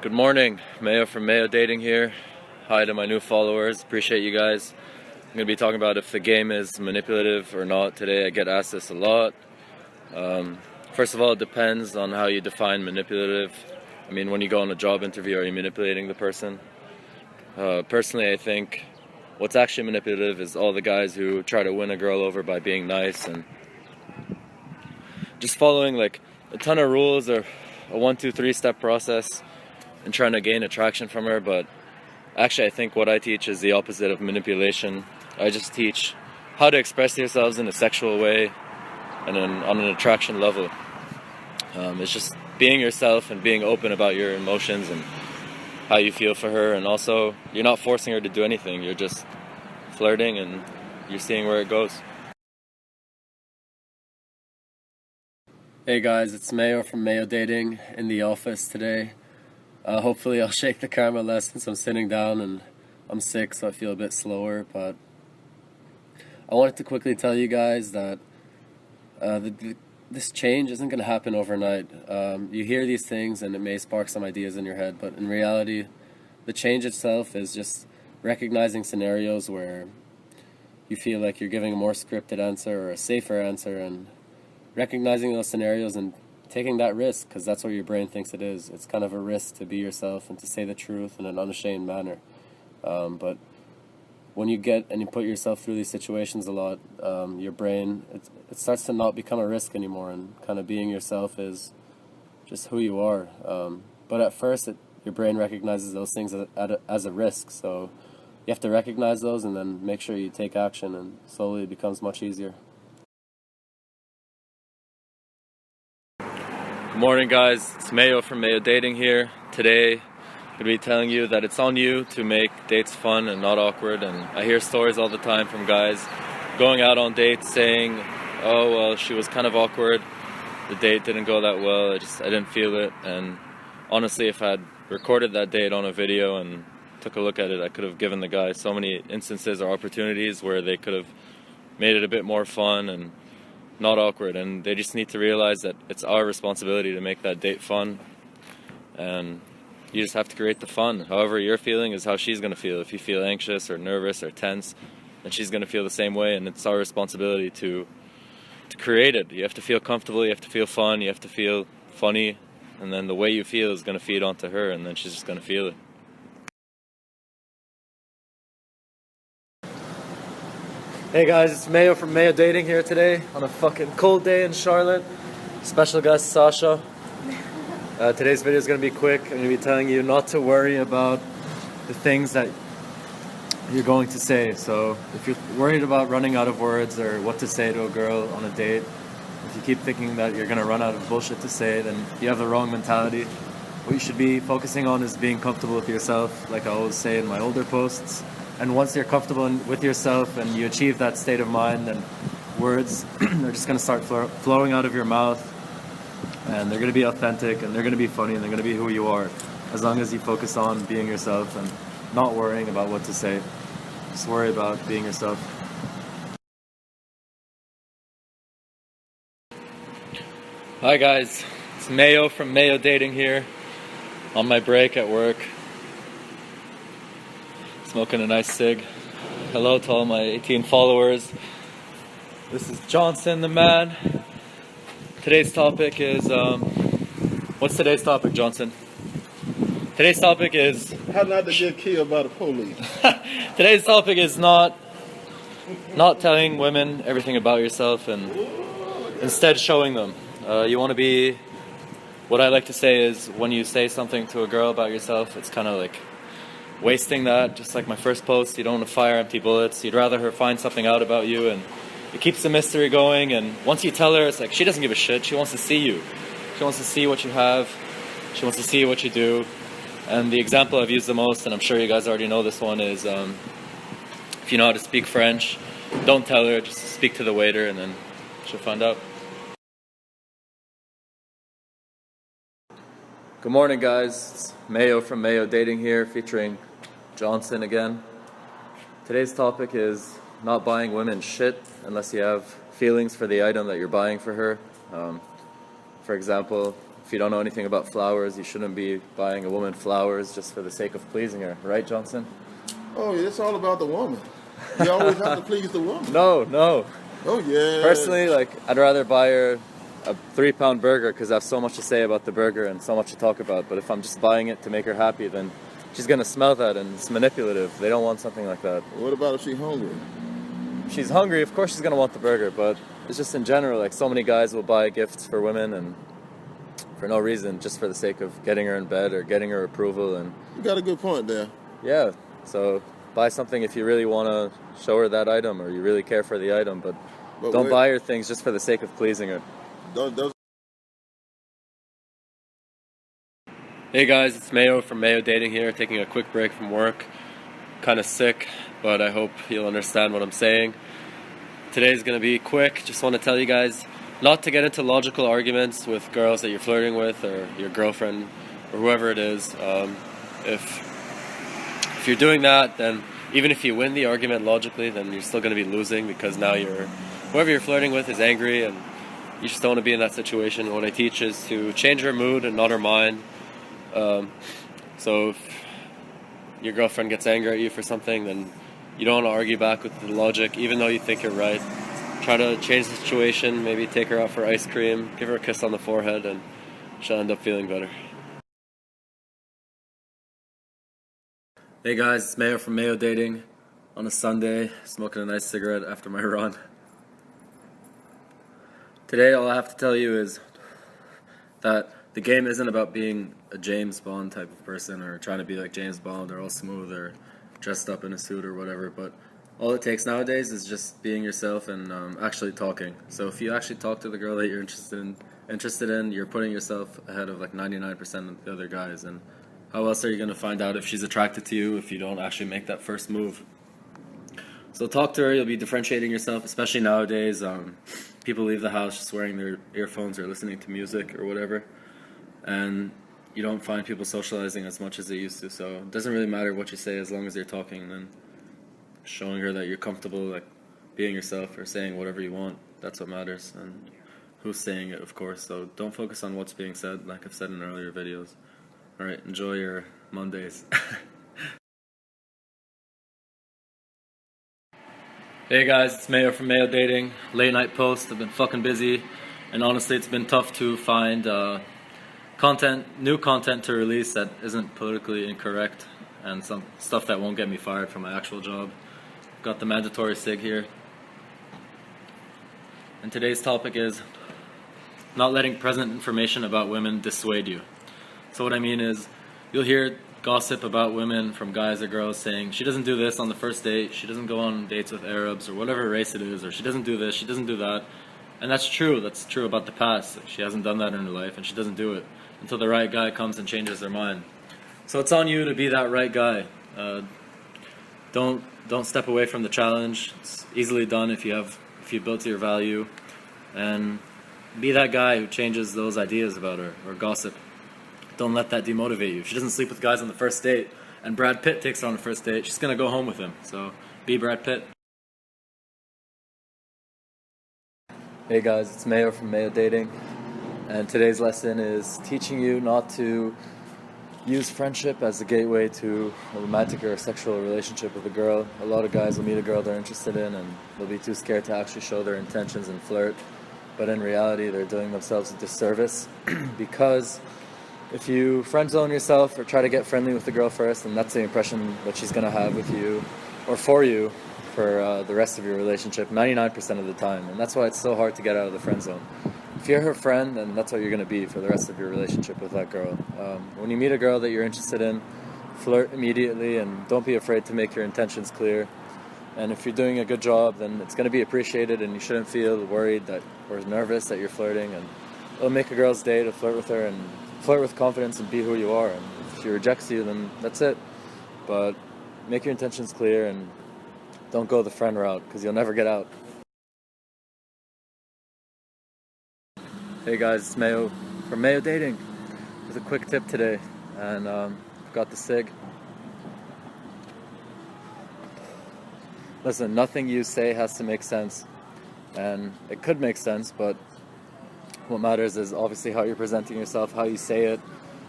Good morning, Mayo from Mayodating here. Hi to my new followers, appreciate you guys. I'm going to be talking about if the game is manipulative or not today. I get asked this a lot. First of all, it depends on how you define manipulative. I mean, when you go on a job interview, are you manipulating the person? Personally, I think what's actually manipulative is all the guys who try to win a girl over by being nice and just following like a ton of rules or a 1, 2, 3 step process and trying to gain attraction from her. But actually I think what I teach is the opposite of manipulation. I just teach how to express yourselves in a sexual way and on an attraction level. It's just being yourself and being open about your emotions and how you feel for her, and also you're not forcing her to do anything, you're just flirting and you're seeing where it goes. Hey guys, it's Mayo from Mayodating in the office today. Hopefully I'll shake the camera less since I'm sitting down and I'm sick, so I feel a bit slower. But I wanted to quickly tell you guys that this change isn't going to happen overnight. You hear these things and it may spark some ideas in your head, but in reality, the change itself is just recognizing scenarios where you feel like you're giving a more scripted answer or a safer answer, and recognizing those scenarios and taking that risk, because that's what your brain thinks it is. It's kind of a risk to be yourself and to say the truth in an unashamed manner. But when you get and you put yourself through these situations a lot, your brain, it starts to not become a risk anymore, and kind of being yourself is just who you are. But at first, your brain recognizes those things as a risk, so you have to recognize those and then make sure you take action, and slowly it becomes much easier. Good morning guys, it's Mayo from Mayodating here. Today I'm going to be telling you that it's on you to make dates fun and not awkward. And I hear stories all the time from guys going out on dates saying, oh well, she was kind of awkward, the date didn't go that well, I didn't feel it. And honestly, if I had recorded that date on a video and took a look at it, I could have given the guy so many instances or opportunities where they could have made it a bit more fun and not awkward. And they just need to realize that it's our responsibility to make that date fun, and you just have to create the fun. However you're feeling is how she's going to feel. If you feel anxious or nervous or tense, then she's going to feel the same way, and it's our responsibility to create it. You have to feel comfortable, you have to feel fun, you have to feel funny, and then the way you feel is going to feed onto her, and then she's just going to feel it. Hey guys, it's Mayo from Mayodating here today on a fucking cold day in Charlotte. Special guest Sasha. Today's video is going to be quick. I'm going to be telling you not to worry about the things that you're going to say. So if you're worried about running out of words or what to say to a girl on a date, if you keep thinking that you're going to run out of bullshit to say, then you have the wrong mentality. What you should be focusing on is being comfortable with yourself, like I always say in my older posts. And once you're comfortable with yourself and you achieve that state of mind, then words are just going to start flowing out of your mouth, and they're going to be authentic and they're going to be funny and they're going to be who you are, as long as you focus on being yourself and not worrying about what to say. Just worry about being yourself. Hi guys, it's Mayo from Mayodating here on my break at work. Smoking a nice cig. Hello to all my 18 followers. This is Johnson the man. Today's topic is, what's today's topic, Johnson? Today's topic is... How not to get killed by the police. Today's topic is not telling women everything about yourself and instead showing them. You want to be... What I like to say is, when you say something to a girl about yourself, it's kind of like wasting that. Just like my first post, you don't want to fire empty bullets. You'd rather her find something out about you, and it keeps the mystery going. And once you tell her, it's like she doesn't give a shit. She wants to see you. She wants to see what you have. She wants to see what you do. And the example I've used the most, and I'm sure you guys already know this one, is if you know how to speak French, don't tell her, just speak to the waiter, and then she'll find out. Good morning guys, it's Mayo from Mayodating here, featuring Johnson again. Today's topic is not buying women shit unless you have feelings for the item that you're buying for her. For example, if you don't know anything about flowers, you shouldn't be buying a woman flowers just for the sake of pleasing her, right, Johnson? Oh, yeah, it's all about the woman. You always have to please the woman. No. Oh, yeah. Personally, like, I'd rather buy her a 3-pound burger because I have so much to say about the burger and so much to talk about. But if I'm just buying it to make her happy, then she's gonna smell that, and it's manipulative. They don't want something like that. What about if she's hungry? If she's hungry, of course she's gonna want the burger, but it's just in general, like, so many guys will buy gifts for women and for no reason, just for the sake of getting her in bed or getting her approval. And You got a good point there. yeah, so buy something if you really want to show her that item or you really care for the item, but don't buy her things just for the sake of pleasing her. Hey guys, it's Mayo from Mayodating here, taking a quick break from work. Kind of sick, but I hope you'll understand what I'm saying. Today's going to be quick. Just want to tell you guys not to get into logical arguments with girls that you're flirting with or your girlfriend or whoever it is. If you're doing that, then even if you win the argument logically, then you're still going to be losing because now whoever you're flirting with is angry and you just don't want to be in that situation. What I teach is to change her mood and not her mind. So if your girlfriend gets angry at you for something, then you don't want to argue back with the logic, even though you think you're right. Try to change the situation, maybe take her out for ice cream, give her a kiss on the forehead, and she'll end up feeling better. Hey guys, it's Mayo from Mayodating on a Sunday, smoking a nice cigarette after my run. Today all I have to tell you is that the game isn't about being a James Bond type of person or trying to be like James Bond or all smooth or dressed up in a suit or whatever, but all it takes nowadays is just being yourself and actually talking. So if you actually talk to the girl that you're interested in, you're putting yourself ahead of like 99% of the other guys. And how else are you going to find out if she's attracted to you if you don't actually make that first move? So talk to her, you'll be differentiating yourself, especially nowadays. People leave the house just wearing their earphones or listening to music or whatever. And you don't find people socializing as much as they used to. So it doesn't really matter what you say as long as you're talking and then showing her that you're comfortable like being yourself or saying whatever you want. That's what matters. And who's saying it, of course. So don't focus on what's being said, like I've said in earlier videos. Alright, enjoy your Mondays. Hey guys, it's Mayo from Mayodating. Late night post, I've been fucking busy. And honestly, it's been tough to find new content to release that isn't politically incorrect and some stuff that won't get me fired from my actual job. Got the mandatory SIG here. And today's topic is not letting present information about women dissuade you. So what I mean is, you'll hear gossip about women from guys or girls saying, she doesn't do this on the first date, she doesn't go on dates with Arabs or whatever race it is, or she doesn't do this, she doesn't do that. And that's true about the past. She hasn't done that in her life and she doesn't do it until the right guy comes and changes their mind. So it's on you to be that right guy. Don't step away from the challenge. It's easily done if you built to your value, and be that guy who changes those ideas about her or gossip. Don't let that demotivate you. If she doesn't sleep with guys on the first date and Brad Pitt takes her on the first date, she's gonna go home with him. So be Brad Pitt. Hey guys, it's Mayo from Mayodating, and today's lesson is teaching you not to use friendship as a gateway to a romantic or a sexual relationship with a girl. A lot of guys will meet a girl they're interested in and they'll be too scared to actually show their intentions and flirt, but in reality they're doing themselves a disservice because if you friend zone yourself or try to get friendly with the girl first, and that's the impression that she's going to have with you or for you for the rest of your relationship 99% of the time. And that's why it's so hard to get out of the friend zone. If you're her friend, then that's what you're going to be for the rest of your relationship with that girl. When you meet a girl that you're interested in, flirt immediately and don't be afraid to make your intentions clear. And if you're doing a good job, then it's going to be appreciated and you shouldn't feel worried or nervous that you're flirting. And it'll make a girl's day to flirt with her and flirt with confidence and be who you are. And if she rejects you, then that's it. But make your intentions clear and don't go the friend route because you'll never get out. Hey guys, it's Mayo from Mayodating with a quick tip today, and got the SIG. Listen, nothing you say has to make sense, and it could make sense, but What matters is obviously how you're presenting yourself, how you say it,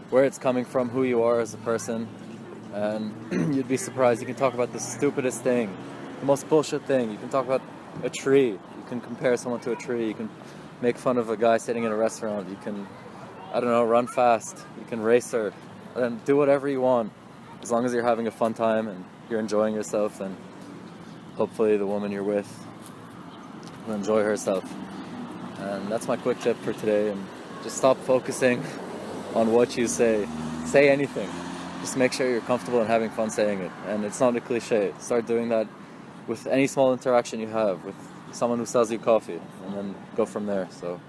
where it's coming from, who you are as a person. And you'd be surprised. You can talk about the stupidest thing, the most bullshit thing. You can talk about a tree. You can compare someone to a tree. You can make fun of a guy sitting in a restaurant. You can, I don't know, run fast. You can race her. And do whatever you want. As long as you're having a fun time and you're enjoying yourself, then hopefully the woman you're with will enjoy herself. And that's my quick tip for today. And just stop focusing on what you say. Say anything. Just make sure you're comfortable and having fun saying it. And it's not a cliche. Start doing that with any small interaction you have with someone who sells you coffee, and then go from there. So